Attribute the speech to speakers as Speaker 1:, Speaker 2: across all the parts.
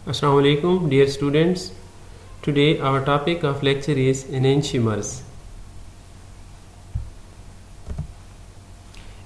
Speaker 1: Assalamu alaikum, dear students. Today our topic of lecture is enantiomers.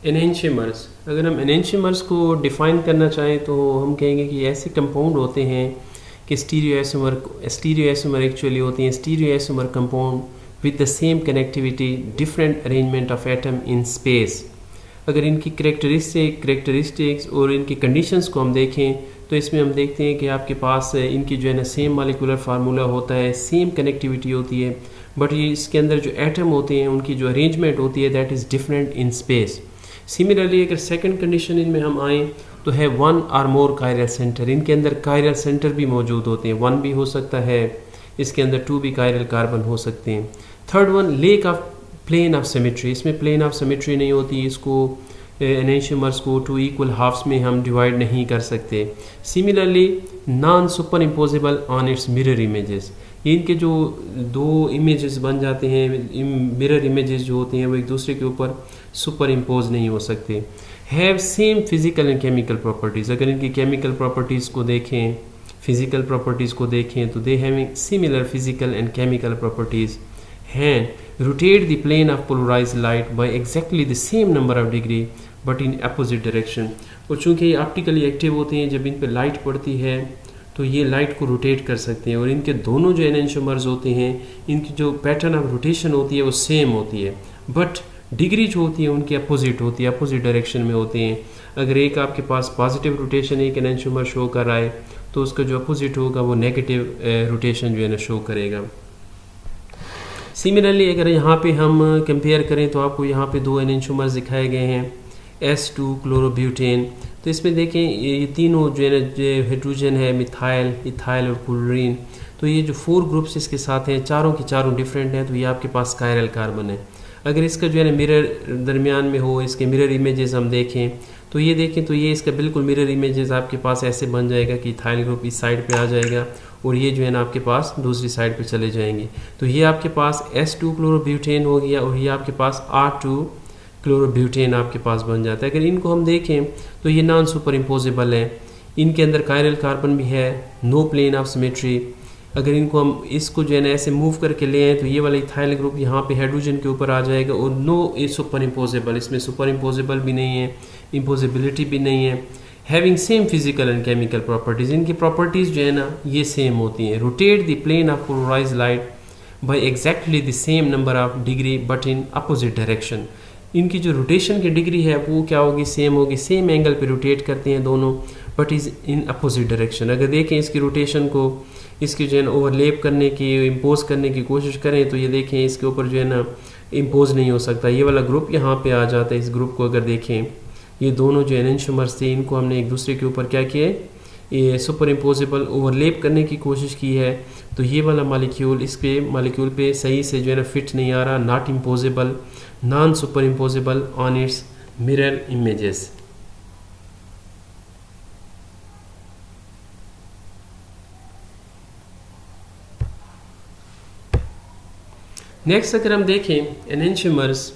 Speaker 1: enantiomers अगर हम enantiomers को define करना चाहें तो हम कहेंगे कि ऐसे कंपाउंड होते हैं कि स्टीरियोआइसोमर एक्चुअली होते हैं stereoisomer compound with the same connectivity different arrangement of atom in space. अगर इनकी करेक्टरिस्टिक्स और इनकी कंडीशंस को हम देखें तो इसमें हम देखते हैं कि आपके पास इनकी जो है ना सेम मॉलिक्यूलर फार्मूला होता है, सेम कनेक्टिविटी होती है, बट ये इसके अंदर जो एटम होते हैं उनकी जो अरेंजमेंट होती है that is different in space. Similarly अगर सेकंड कंडीशन इनमें हम आएँ तो है वन और मोर कायरल सेंटर। इनके अंदर कायरल सेंटर भी मौजूद होते हैं, वन भी हो सकता है, इसके अंदर टू भी कायरल कार्बन हो सकते हैं। Third one lack of plane of symmetry, इसमें प्लेन ऑफ सिमेट्री नहीं होती, इसको एनेंशियमर्स को टू इक्वल हाफ्स में हम डिवाइड नहीं कर सकते। Similarly non super imposable on it's mirror images, इनके जो दो इमेजेस बन जाते हैं, मिरर इमेजेस जो होते हैं वो एक दूसरे के ऊपर सुपर इम्पोज नहीं हो सकते। Have same physical and chemical properties, अगर इनकी केमिकल प्रॉपर्टीज़ को देखें, फिजिकल प्रॉपर्टीज़ को देखें तो they having similar physical and chemical properties हैं। Rotate the plane of polarised light by exactly the same number of degree but in opposite direction. और चूँकि ये ऑप्टिकली एक्टिव होते हैं, जब इन पर लाइट पड़ती है तो ये लाइट को रोटेट कर सकते हैं, और इनके दोनों जो एनेंशियोमर्स होते हैं इनकी जो पैटर्न ऑफ रोटेशन होती है वो सेम होती है, बट डिग्री जो होती है उनकी अपोजिट होती है, अपोजिट डायरेक्शन में होते हैं। अगर एक आपके पास पॉजिटिव रोटेशन एक एनेंशियोमर शो कर रहा है तो उसका जो अपोजिट होगा वो नेगेटिव रोटेशन जो है ना शो करेगा। सिमिलरली अगर यहाँ पे हम कंपेयर करें तो आपको यहाँ पे दो एनेंशियोमर्स दिखाए गए हैं, S2 क्लोरोब्यूटेन। तो इसमें देखें ये तीनों जो है ना जो हाइड्रोजन है, मिथाइल, इथाइल और क्लोरीन, तो ये जो 4 ग्रुप्स इसके साथ हैं चारों की चारों डिफरेंट हैं, तो ये आपके पास कायरल कार्बन है। अगर इसका जो है ना मिरर दरमियान में हो, इसके मिरर इमेजेस हम देखें तो ये देखें तो ये इसका बिल्कुल मिरर इमेजेस आपके पास ऐसे बन जाएगा कि इथाइल ग्रुप इस साइड पे आ जाएगा और ये जो है ना आपके पास दूसरी साइड पे चले जाएंगे। तो ये आपके पास S2 क्लोरोब्यूटेन हो गया और ये आपके पास R2 क्लोरोब्यूटेन आपके पास बन जाता है। अगर इनको हम देखें तो ये नॉन सुपर इम्पोजेबल है, इनके अंदर कायरल कार्बन भी है, नो प्लेन ऑफ सिमेट्री। अगर इनको हम इसको जो है ना ऐसे मूव करके ले आए तो ये वाला इथाइल ग्रुप यहाँ पे हाइड्रोजन के ऊपर आ जाएगा, और नो ए सुपर इम्पोजेबल, इसमें सुपर इम्पोजेबल भी नहीं है, इम्पोजिबिलिटी भी नहीं है। Having same physical and chemical properties, इनकी प्रॉपर्टीज़ जो है ना ये सेम होती हैं। Rotate the plane of polarised light by exactly the same number of degree but in opposite direction. इनकी जो रोटेशन की डिग्री है वो क्या होगी, सेम होगी, सेम एंगल पे रोटेट करते हैं दोनों, but is in opposite direction. अगर देखें इसकी रोटेशन को, इसकी जो है ना ओवरलेप करने की, इम्पोज करने की कोशिश करें तो ये देखें इसके ऊपर जो है ना इम्पोज नहीं हो सकता, ये वाला ग्रुप यहाँ पे आ जाता है। इस ग्रुप को अगर देखें, ये दोनों जो एनेंशियोमर्स थे इनको हमने एक दूसरे के ऊपर क्या किया है, ये सुपर इम्पोजेबल ओवरलेप करने की कोशिश की है, तो ये वाला मॉलिक्यूल इस पे मॉलिक्यूल पे सही से जो है ना फिट नहीं आ रहा, not imposable, non super imposable on it's mirror images. Next अगर हम देखें enantiomers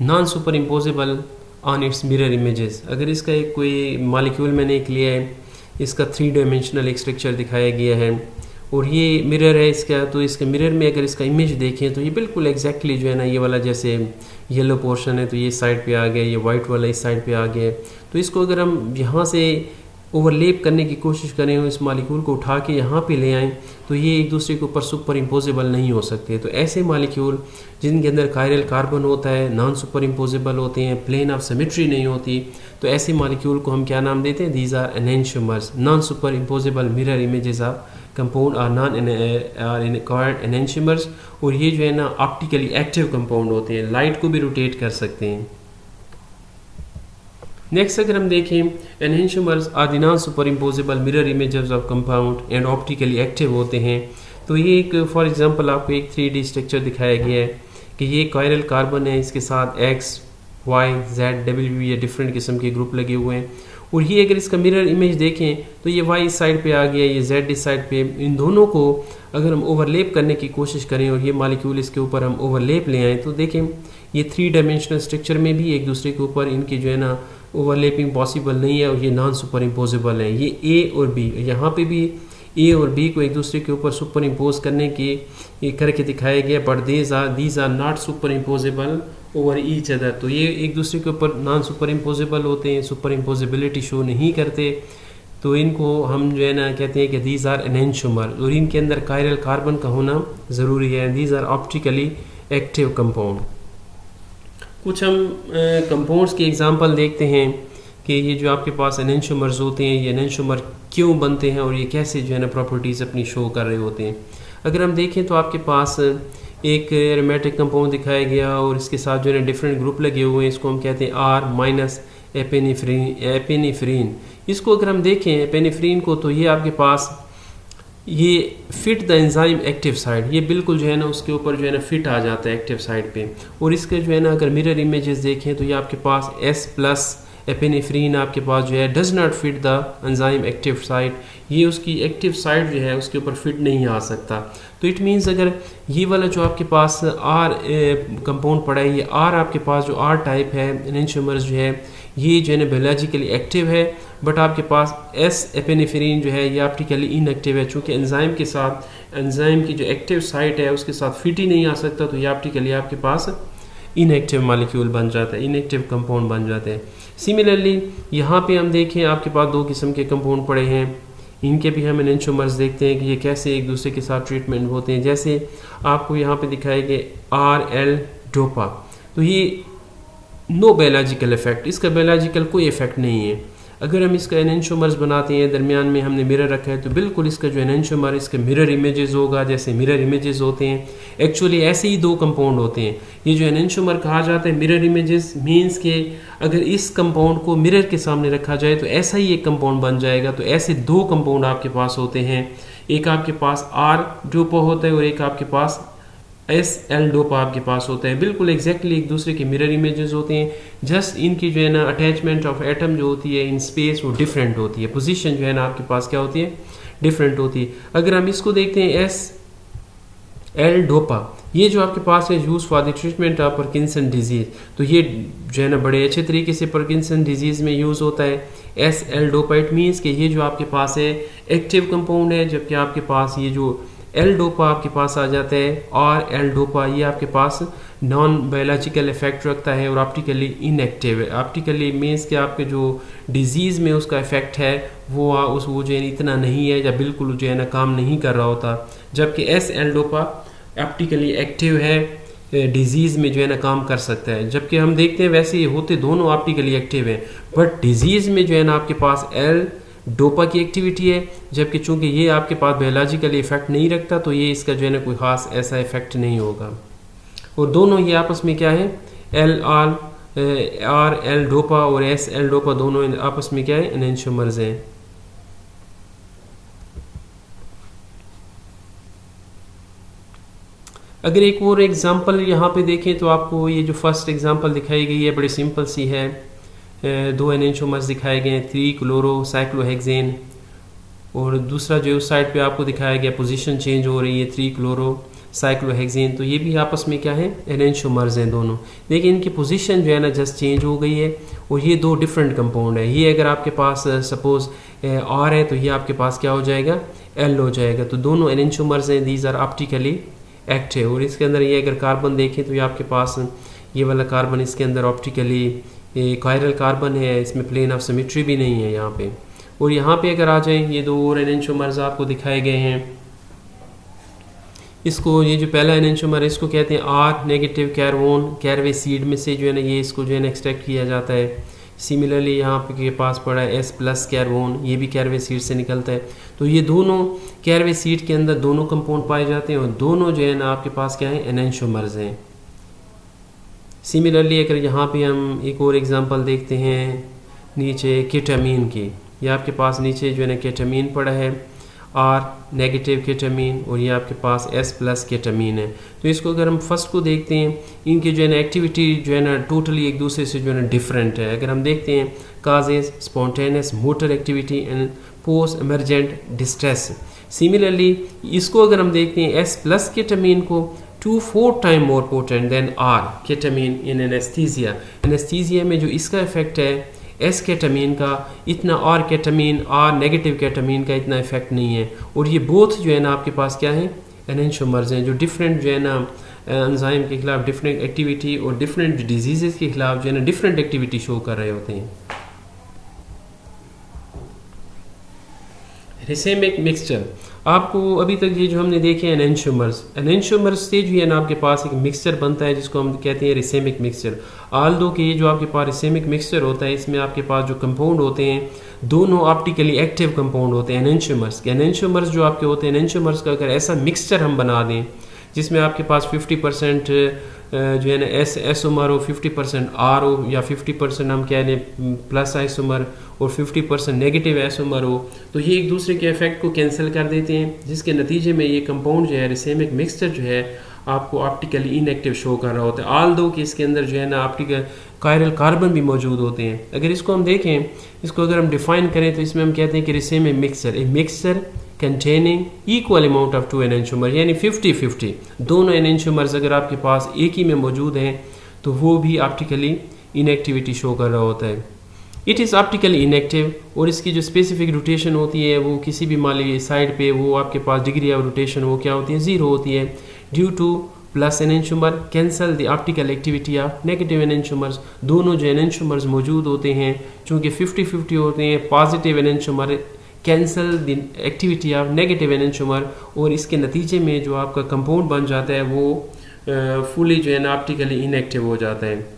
Speaker 1: non super imposable on it's mirror images. अगर इसका एक कोई मॉलिक्यूल मैंने एक लिया है, इसका 3 डायमेंशनल एक स्ट्रक्चर दिखाया गया है और ये मिरर है इसका, तो इसके मिरर में अगर इसका इमेज देखें तो ये बिल्कुल एग्जैक्टली जो है ना ये वाला जैसे येलो पोर्शन है तो ये साइड पे आ गया, ये वाइट वाला इस साइड पे आ गया। तो इसको अगर हम यहाँ से ओवरलेप करने की कोशिश करें और इस मॉलिक्यूल को उठा के यहाँ पे ले आएँ तो ये एक दूसरे के ऊपर सुपर इम्पोजेबल नहीं हो सकते। तो ऐसे मॉलिक्यूल जिनके अंदर कायरल कार्बन होता है, नॉन सुपर इम्पोजेबल होते हैं, प्लेन ऑफ सिमेट्री नहीं होती, तो ऐसे मॉलिक्यूल को हम क्या नाम देते हैं, these are enantiomers, non superimposable mirror images of compound are non called enantiomers. और ये जो है ना ऑप्टिकली एक्टिव कंपाउंड होते हैं, लाइट को भी रोटेट कर सकते हैं। नेक्स्ट अगर हम देखें enantiomers are the non superimposable mirror images of compound and optically active होते हैं। तो ये एक फॉर एग्जांपल आपको एक 3D स्ट्रक्चर दिखाया गया है कि ये कायरल कार्बन है, इसके साथ X, Y, Z, W ये डिफरेंट किस्म के ग्रुप लगे हुए हैं, और ये अगर इसका मिरर इमेज देखें तो ये Y इस साइड पे आ गया, ये Z इस साइड पे। इन दोनों को अगर हम ओवरलेप करने की कोशिश करें और ये मॉलिक्यूल इसके ऊपर हम ओवरलेप ले आएँ तो देखें ये 3 डायमेंशनल स्ट्रक्चर में भी एक दूसरे के ऊपर इनकी जो है ना ओवरलेपिंग पॉसिबल नहीं है, और ये नॉन सुपर इम्पोजेबल है। ये A और B, यहाँ पे भी ए और बी को एक दूसरे के ऊपर सुपर इम्पोज करने की करके दिखाया गया, but these are not superimposable over each other. तो ये एक दूसरे के ऊपर नॉन सुपर इम्पोजेबल होते हैं, सुपर इम्पोजिबिलिटी शो नहीं करते, तो इनको हम जो है ना कहते हैं कि दीज आर एनेंशियोमर, और इनके अंदर कायरल कार्बन का होना ज़रूरी है। These are optically active compound. कुछ हम कंपाउंड्स की एग्जांपल देखते हैं कि ये जो आपके पास एनेंशियोमर्स होते हैं, ये एनेंशियोमर क्यों बनते हैं और ये कैसे जो है ना प्रॉपर्टीज़ अपनी शो कर रहे होते हैं। अगर हम देखें तो आपके पास एक एरोमेटिक कंपाउंड दिखाया गया और इसके साथ जो है ना डिफरेंट ग्रुप लगे हुए हैं, इसको हम कहते हैं आर माइनस एपेनिफ्रीन। इसको अगर हम देखें एपेनिफ्रीन को, तो ये आपके पास ये fit the enzyme active side, ये बिल्कुल जो है ना उसके ऊपर जो है ना फिट आ जाता है एक्टिव साइड पे। और इसके जो है ना अगर मिरर इमेजेस देखें तो ये आपके पास S प्लस एपेनिफ्रीन आपके पास जो है does not fit the enzyme active side, ये उसकी एक्टिव साइड जो है उसके ऊपर फिट नहीं आ सकता। तो इट मीन्स अगर ये वाला जो आपके पास R कंपाउंड पड़ा है, ये R आपके पास जो R टाइप है एनेंशियोमर्स जो है, ये जो है ना बायोलॉजिकली एक्टिव है, बट आपके पास S एपेनिफ्रीन जो है ये ऑप्टिकली इनएक्टिव है। चूँकि एंजाइम के साथ एंजाइम की जो एक्टिव साइट है उसके साथ फिट ही नहीं आ सकता, तो ये ऑप्टिकली आपके पास इनएक्टिव मॉलिक्यूल बन जाता है, इनएक्टिव कंपाउंड बन जाते हैं। सिमिलरली यहाँ पे हम देखें आपके पास दो किस्म के कंपाउंड पड़े हैं, इनके भी हम एनेंशियोमर्स देखते हैं कि ये कैसे एक दूसरे के साथ ट्रीटमेंट होते हैं। जैसे आपको यहाँ पे दिखाया गया RL डोपा, तो ये नो बायोलॉजिकल इफेक्ट, इसका बायोलॉजिकल कोई इफेक्ट नहीं है। अगर हम इसका एनेंशियोमर्स बनाते हैं, दरमियान में हमने मिरर रखा है, तो बिल्कुल इसका जो एनेंशियोमर इसका मिरर इमेजेस होगा, जैसे मिरर इमेजेस होते हैं। एक्चुअली ऐसे ही दो कंपाउंड होते हैं। ये जो एनेंशियोमर कहा जाता है मिरर इमेजेस मीन्स के अगर इस कंपाउंड को मिरर के सामने रखा जाए तो ऐसा ही एक कंपाउंड बन जाएगा। तो ऐसे दो कंपाउंड आपके पास होते हैं, एक आपके पास R डोपा होता है और एक आपके पास SL डोपा आपके पास होता है। बिल्कुल एग्जैक्टली एक दूसरे के मिरर इमेजेस होते हैं, जस्ट इनकी जो है ना अटैचमेंट ऑफ एटम जो होती है इन स्पेस वो डिफरेंट होती है, पोजीशन जो है ना आपके पास क्या होती है, डिफरेंट होती है। अगर हम इसको देखते हैं SL डोपा, ये जो आपके पास है use for the treatment of Parkinson disease, तो ये जो है ना बड़े अच्छे तरीके से पार्किंसन डिजीज में यूज होता है। SL डोपा इट मीन्स कि ये जो आपके पास है एक्टिव कंपाउंड है, जबकि आपके पास ये जो L डोपा आपके पास आ जाता है और L डोपा ये आपके पास नॉन बायोलॉजिकल इफेक्ट रखता है और ऑप्टिकली इनएक्टिव है। ऑप्टिकली मीन्स कि आपके जो डिजीज़ में उसका इफेक्ट है वो जो है इतना नहीं है या बिल्कुल जो है ना काम नहीं कर रहा होता, जबकि SL डोपा ऑप्टिकली एक्टिव है, डिजीज़ में जो है ना काम कर सकता है। जबकि हम देखते हैं वैसे ये होते दोनों ऑप्टिकली एक्टिव हैं, बट डिजीज़ में जो है ना आपके पास L डोपा की एक्टिविटी है, जबकि चूंकि ये आपके पास बायोलॉजिकली इफेक्ट नहीं रखता तो ये इसका जो है ना कोई खास ऐसा इफेक्ट नहीं होगा। और दोनों ये आपस में क्या है RL डोपा और SL डोपा दोनों आपस में क्या है एनेंशियोमर्स हैं। अगर एक और एग्जांपल यहाँ पे देखें तो आपको ये जो फर्स्ट एग्जांपल दिखाई गई है बड़ी सिंपल सी है। दो एनेंशियोमर्स दिखाए गए हैं 3 क्लोरो साइक्लोहेक्सेन, और दूसरा जो उस साइड पे आपको दिखाया गया पोजीशन चेंज हो रही है 3 क्लोरो साइक्लोहेक्सेन, तो ये भी आपस में क्या है एनेंशियोमर्स हैं दोनों। देखिए इनकी पोजीशन जो है ना जस्ट चेंज हो गई है और ये दो डिफरेंट कंपाउंड है। ये अगर आपके पास सपोज R है तो ये आपके पास क्या हो जाएगा L हो जाएगा। तो दोनों एनेंशियोमर्स हैं, दीज आर ऑप्टिकली एक्टिव। और इसके अंदर ये अगर कार्बन देखें तो ये आपके पास ये वाला कार्बन इसके अंदर ऑप्टिकली कायरल कार्बन है, इसमें प्लेन ऑफ सिमेट्री भी नहीं है यहाँ पे। और यहाँ पे अगर आ जाएं ये दो और एनेंशियोमर्स आपको दिखाए गए हैं। इसको ये जो पहला एनेंशियोमर है इसको कहते हैं R नेगेटिव कैरवोन, कैरवे सीड में से जो है ना ये इसको जो है ना एक्सट्रैक्ट किया जाता है। सिमिलरली यहाँ पे के पास पड़ा है S प्लस कैरवोन, ये भी कैरवे सीड से निकलता है। तो ये दोनों कैरवे सीड के अंदर दोनों कंपाउंड पाए जाते हैं और दोनों जो है ना आपके पास क्या है एनेंशियोमर्स हैं। सिमिलरली अगर यहाँ पे हम एक और एग्जांपल देखते हैं नीचे केटामीन की, ये आपके पास नीचे जो है ना केटामीन पड़ा है R नेगेटिव केटामीन और ये आपके पास S प्लस केटामीन है। तो इसको अगर हम फर्स्ट को देखते हैं इनकी जो है ना एक्टिविटी जो है ना टोटली एक दूसरे से जो है ना डिफरेंट है। अगर हम देखते हैं causes spontaneous motor activity and post emergent distress. Similarly इसको अगर हम देखते हैं S प्लस केटामीन को 2-4 time more potent than R ketamine in anaesthesia. Anaesthesia में जो इसका इफेक्ट है एस केटामीन का इतना और केटामीन और नेगेटिव केटामीन का इतना इफेक्ट नहीं है। और ये बोथ जो है ना आपके पास क्या है, एनेंशियोमर्स हैं जो डिफरेंट जो है ना एंजाइम के खिलाफ डिफरेंट एक्टिविटी और डिफरेंट डिजीज़ के खिलाफ जो है ना डिफरेंट एक्टिविटी शो कर रहे होते हैं। रिसेमिक मिक्सचर, आपको अभी तक ये जो हमने देखे एनेंशियोमर्स से जो है ना आपके पास एक मिक्सचर बनता है जिसको हम कहते हैं रिसेमिक मिक्सचर। आल दो कि ये जो आपके पास रिसेमिक मिक्सचर होता है इसमें आपके पास जो कंपाउंड होते हैं दोनों ऑप्टिकली एक्टिव कंपाउंड होते हैं एनेंशियोमर्स जो आपके होते हैं। एनेंशियोमर्स का अगर ऐसा मिक्सचर हम बना दें जिसमें आपके पास 50% जो है ना एस आइसोमर हो, 50% आर हो, या 50% हम कह लें प्लस आइसोमर और 50% नेगेटिव आइसोमर हो, तो ये एक दूसरे के इफेक्ट को कैंसिल कर देते हैं, जिसके नतीजे में ये कंपाउंड जो है रिसेमिक मिक्सचर जो है आपको ऑप्टिकली इनएक्टिव शो कर रहा होता है। आल दो कि इसके अंदर जो है ना ऑप्टिकल कायरल कार्बन भी मौजूद होते हैं। अगर इसको हम देखें, इसको अगर हम डिफाइन करें तो इसमें हम कहते हैं कि racemic mixture, a mixture containing equal amount of two enantiomer, यानी 50-50 दोनों एनेंशियोमर्स अगर आपके पास एक ही में मौजूद हैं तो वो भी ऑप्टिकली इनएक्टिविटी शो कर रहा होता है। इट इज़ ऑप्टिकली इनएक्टिव, और इसकी जो स्पेसिफिक रोटेशन होती है वो किसी भी मान लीजिए साइड पे वो आपके पास डिग्री ऑफ रोटेशन वो क्या होती है, 0 होती है। Due two plus enantiomer cancel the optical activity of negative enantiomers, दोनों जो एनेंशियोमर्स मौजूद होते हैं चूँकि 50-50 होते हैं, positive enantiomer cancel the activity of negative enantiomer, और इसके नतीजे में जो आपका कंपाउंड बन जाता है वो फुली जो है ना ऑप्टिकली इनएक्टिव हो जाता है।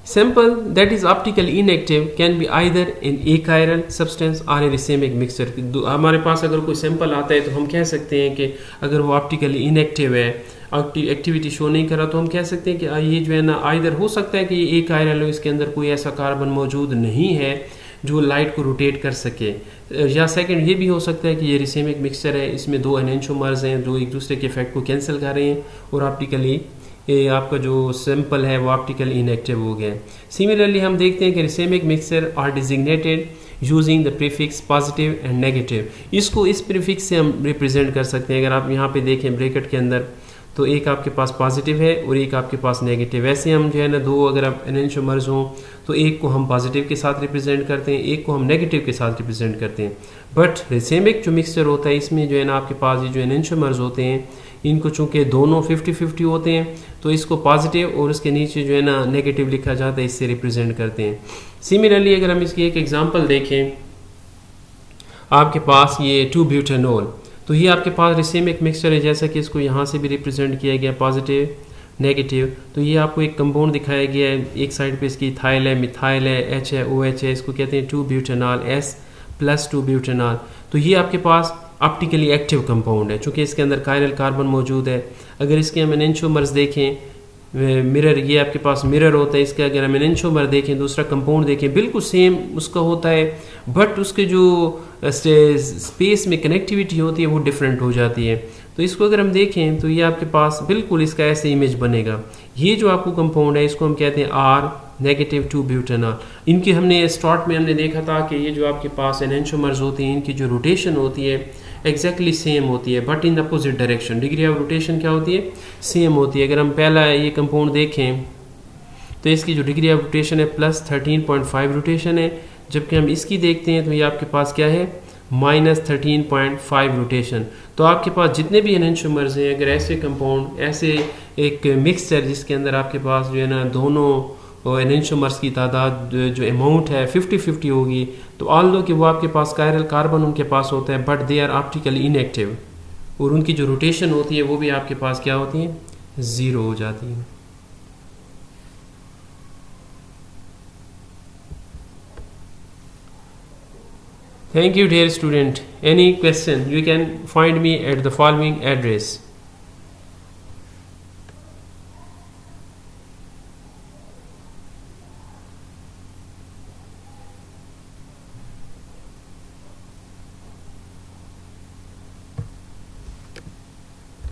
Speaker 1: Sample that is optically inactive can be either an achiral substance or a racemic mixture। हमारे पास अगर कोई सैंपल आता है तो हम कह सकते हैं कि अगर वो ऑप्टिकली इनएक्टिव है, एक्टिविटी शो नहीं करा, तो हम कह सकते हैं कि ये जो है ना आइदर हो सकता है कि ये एकायरल हो, इसके अंदर कोई ऐसा कार्बन मौजूद नहीं है जो लाइट को रोटेट कर सके, या सेकंड ये भी हो सकता है कि ये रिसेमिक मिक्सचर है, इसमें दो एनेंशियोमर्स हैं जो एक दूसरे के इफेक्ट को कैंसिल कर रहे हैं और ऑप्टिकली ये आपका जो सैंपल है वो ऑप्टिकली इनएक्टिव हो गया। सिमिलरली हम देखते हैं कि racemic mixture are designated using the prefix positive and negative. इसको इस प्रीफिक्स से हम रिप्रेजेंट कर सकते हैं। अगर आप यहाँ पे देखें ब्रैकेट के अंदर तो एक आपके पास पॉजिटिव है और एक आपके पास नेगेटिव। ऐसे हम जो है ना दो अगर आप एनेंशियोमर्स हों तो एक को हम पॉजिटिव के साथ रिप्रेजेंट करते हैं, एक को हम नेगेटिव के साथ रिप्रेजेंट करते हैं। बट रिसेमिक जो मिक्सचर होता है इसमें जो है ना आपके पास ये जो एनेंशियोमर्स होते हैं इनको चूंकि दोनों 50-50 होते हैं तो इसको पॉजिटिव और उसके नीचे जो है ना नेगेटिव लिखा जाता है, इससे रिप्रेजेंट करते हैं। सिमिलरली अगर हम इसकी एक एग्जांपल देखें, आपके पास ये 2-ब्यूटेनॉल, तो ये आपके पास रिसेमिक मिक्सचर है, जैसा कि इसको यहाँ से भी रिप्रेजेंट किया गया पॉजिटिव नेगेटिव। तो ये आपको एक कंपाउंड दिखाया गया है, एक साइड पे इसकी इथाइल है, मिथाइल है, एच है, ओ एच है, इसको कहते हैं 2-ब्यूटेनॉल S+2-ब्यूटेनॉल। तो ये आपके पास ऑप्टिकली एक्टिव कंपाउंड है, चूँकि इसके अंदर कायरल कार्बन मौजूद है। अगर इसके हम एनेंशियोमर्स देखें, मिरर ये आपके पास मिरर होता है, इसके अगर हम एनेंशियोमर देखें, दूसरा कंपाउंड देखें, बिल्कुल सेम उसका होता है, बट उसके जो स्पेस में कनेक्टिविटी होती है वो डिफरेंट हो जाती है। तो इसको अगर हम देखें तो ये आपके पास बिल्कुल इसका ऐसे इमेज बनेगा। ये जो आपको कंपाउंड है इसको हम कहते हैं R-2-ब्यूटेनॉल। इनकी हमने स्टार्ट में हमने देखा था कि ये जो आपके पास एनेंशियोमर्स होती हैं इनकी जो रोटेशन होती है एग्जैक्टली सेम होती है, but in opposite direction. Degree of rotation क्या होती है, सेम होती है। अगर हम पहला ये कंपाउंड देखें तो इसकी जो डिग्री ऑफ रोटेशन है +13.5 रोटेशन है, जबकि हम इसकी देखते हैं तो ये आपके पास क्या है -13.5 रोटेशन। तो आपके पास जितने भी एनेंशियोमर्स हैं, अगर ऐसे कंपाउंड ऐसे एक मिक्सचर जिसके अंदर आपके पास जो है ना दोनों एनेंशियोमर्स की तादाद जो अमाउंट है 50-50 होगी, तो ऑल दो कि वो आपके पास कायरल कार्बन उनके पास होता है, but they are optically inactive, और उनकी जो रोटेशन होती है वो भी आपके पास क्या होती है, 0 हो जाती है। Thank you dear student. Any question you can find me at the following address.